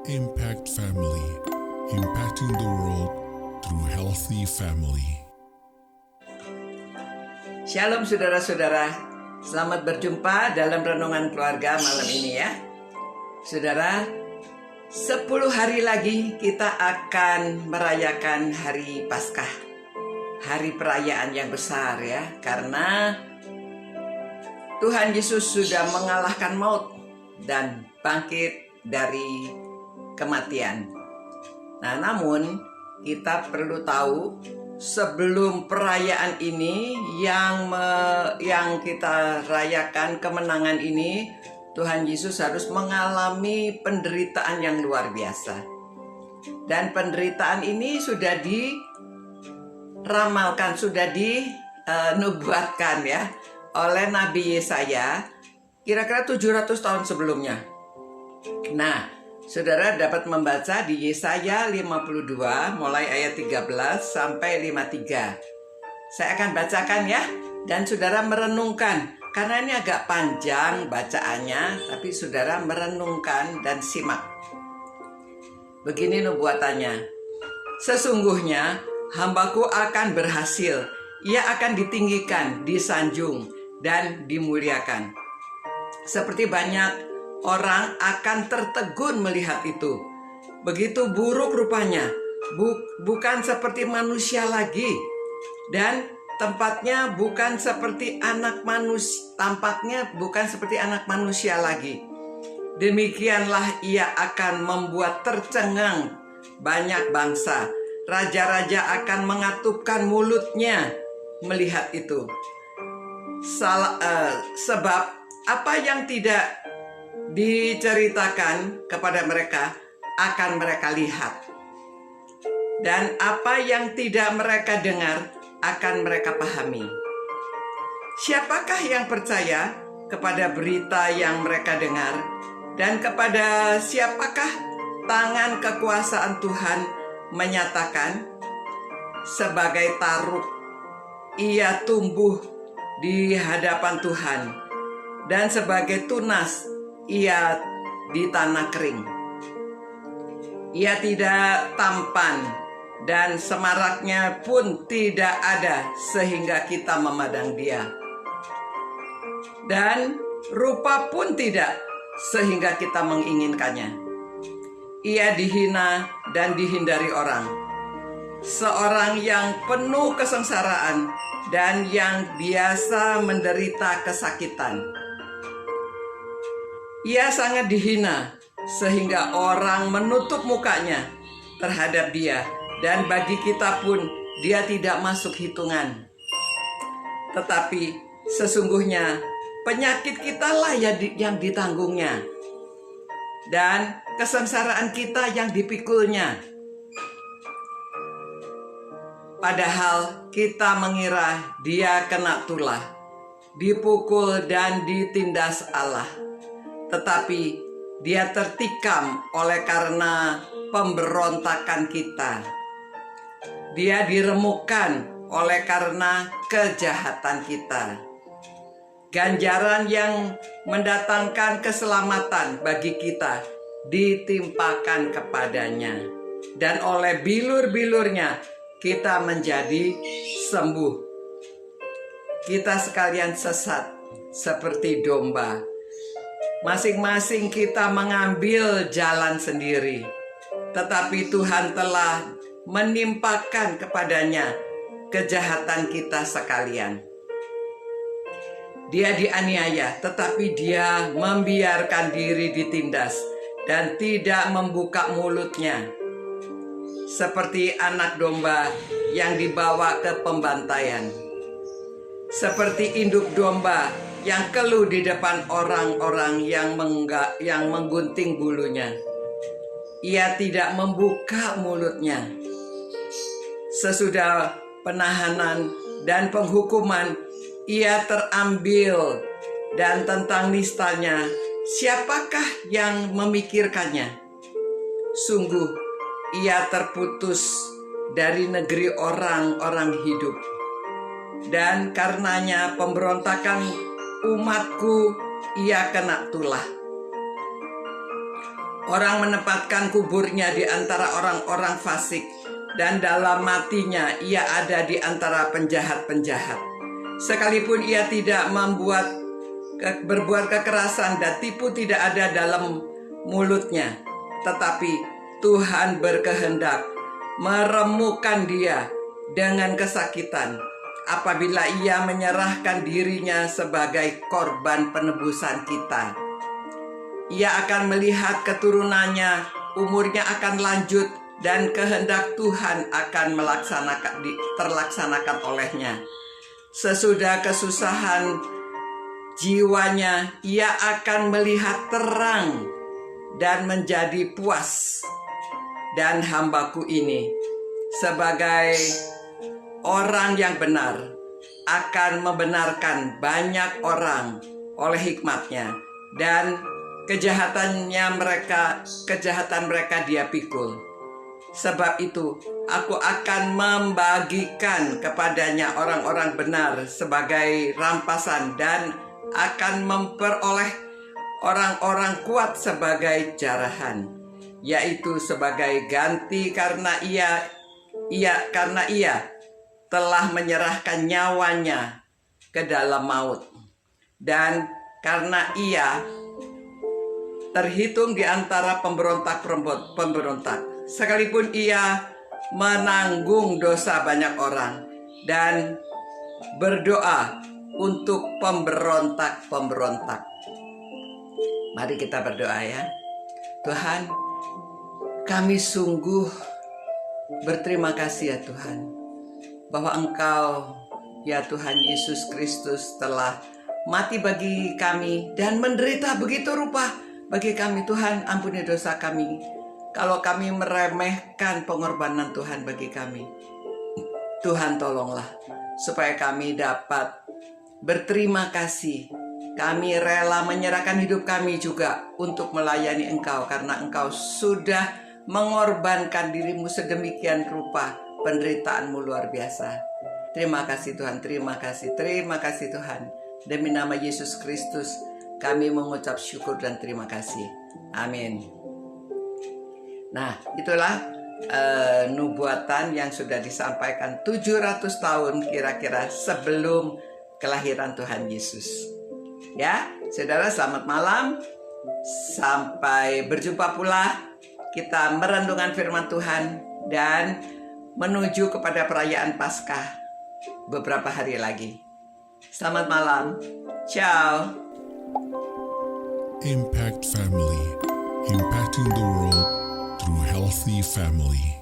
Impact Family, impacting the world through healthy family. Shalom saudara-saudara, selamat berjumpa dalam Renungan Keluarga malam ini ya. Saudara, 10 hari lagi kita akan merayakan Hari Paskah. Hari perayaan yang besar ya, karena Tuhan Yesus sudah mengalahkan maut dan bangkit dari kematian. Nah, namun kita perlu tahu sebelum perayaan ini yang kita rayakan kemenangan ini, Tuhan Yesus harus mengalami penderitaan yang luar biasa. Dan penderitaan ini sudah diramalkan, sudah dinubuatkan ya oleh Nabi Yesaya kira-kira 700 tahun sebelumnya. Nah, saudara dapat membaca di Yesaya 52 mulai ayat 13 sampai 53. Saya akan bacakan ya, dan saudara merenungkan. Karena ini agak panjang bacaannya, tapi saudara merenungkan dan simak. Begini nubuatannya. Sesungguhnya hambaku akan berhasil. Ia akan ditinggikan, disanjung, dan dimuliakan. Seperti banyak orang akan tertegun melihat itu. Begitu buruk rupanya, bukan seperti manusia lagi, dan tampaknya bukan seperti anak manusia lagi. Demikianlah ia akan membuat tercengang banyak bangsa. Raja-raja akan mengatupkan mulutnya melihat itu. Sebab apa yang tidak diceritakan kepada mereka akan mereka lihat, dan apa yang tidak mereka dengar akan mereka pahami. Siapakah yang percaya kepada berita yang mereka dengar, dan kepada siapakah tangan kekuasaan Tuhan menyatakan? Sebagai taruk ia tumbuh di hadapan Tuhan, dan sebagai tunas ia di tanah kering. Ia tidak tampan, dan semaraknya pun tidak ada, sehingga kita memandang dia. Dan rupa pun tidak, sehingga kita menginginkannya. Ia dihina dan dihindari orang. Seorang yang penuh kesengsaraan dan yang biasa menderita kesakitan. Ia sangat dihina sehingga orang menutup mukanya terhadap dia, dan bagi kita pun dia tidak masuk hitungan. Tetapi sesungguhnya penyakit kitalah yang ditanggungnya, dan kesengsaraan kita yang dipikulnya. Padahal kita mengira dia kena tulah, dipukul dan ditindas Allah. Tetapi dia tertikam oleh karena pemberontakan kita. Dia diremukkan oleh karena kejahatan kita. Ganjaran yang mendatangkan keselamatan bagi kita ditimpakan kepadanya, dan oleh bilur-bilurnya kita menjadi sembuh. Kita sekalian sesat seperti domba. Masing-masing kita mengambil jalan sendiri, tetapi Tuhan telah menimpakan kepadanya kejahatan kita sekalian. Dia dianiaya, tetapi dia membiarkan diri ditindas dan tidak membuka mulutnya. Seperti anak domba yang dibawa ke pembantaian, seperti induk domba yang keluh di depan orang-orang yang menggunting bulunya. Ia tidak membuka mulutnya. Sesudah penahanan dan penghukuman, ia terambil, dan tentang nistanya, siapakah yang memikirkannya? Sungguh, ia terputus dari negeri orang-orang hidup, dan karenanya pemberontakan umatku ia kena tulah. Orang menempatkan kuburnya di antara orang-orang fasik, dan dalam matinya ia ada di antara penjahat-penjahat. Sekalipun ia tidak berbuat kekerasan dan tipu tidak ada dalam mulutnya, tetapi Tuhan berkehendak meremukkan dia dengan kesakitan apabila ia menyerahkan dirinya sebagai korban penebusan kita. Ia akan melihat keturunannya, umurnya akan lanjut, dan kehendak Tuhan akan terlaksanakan olehnya. Sesudah kesusahan jiwanya, ia akan melihat terang dan menjadi puas. Dan hambaku ini sebagai orang yang benar akan membenarkan banyak orang oleh hikmatnya, dan kejahatan mereka dia pikul. Sebab itu aku akan membagikan kepadanya orang-orang benar sebagai rampasan, dan akan memperoleh orang-orang kuat sebagai jarahan, yaitu sebagai ganti karena ia telah menyerahkan nyawanya ke dalam maut, dan karena ia terhitung di antara pemberontak, sekalipun ia menanggung dosa banyak orang dan berdoa untuk pemberontak. Mari kita berdoa ya. Tuhan, kami sungguh berterima kasih ya Tuhan, bahwa Engkau ya Tuhan Yesus Kristus telah mati bagi kami dan menderita begitu rupa bagi kami. Tuhan, ampuni dosa kami kalau kami meremehkan pengorbanan Tuhan bagi kami. Tuhan, tolonglah supaya kami dapat berterima kasih. Kami rela menyerahkan hidup kami juga untuk melayani Engkau, karena Engkau sudah mengorbankan dirimu sedemikian rupa. Penderitaanmu luar biasa. Terima kasih Tuhan, terima kasih Tuhan. Demi nama Yesus Kristus kami mengucap syukur dan terima kasih. Amin. Nah, itulah nubuatan yang sudah disampaikan 700 tahun kira-kira sebelum kelahiran Tuhan Yesus. Ya, saudara, selamat malam. Sampai berjumpa pula. Kita merenungkan firman Tuhan dan menuju kepada perayaan Paskah beberapa hari lagi. Selamat malam. Ciao. Impact Family, impacting the world through healthy family.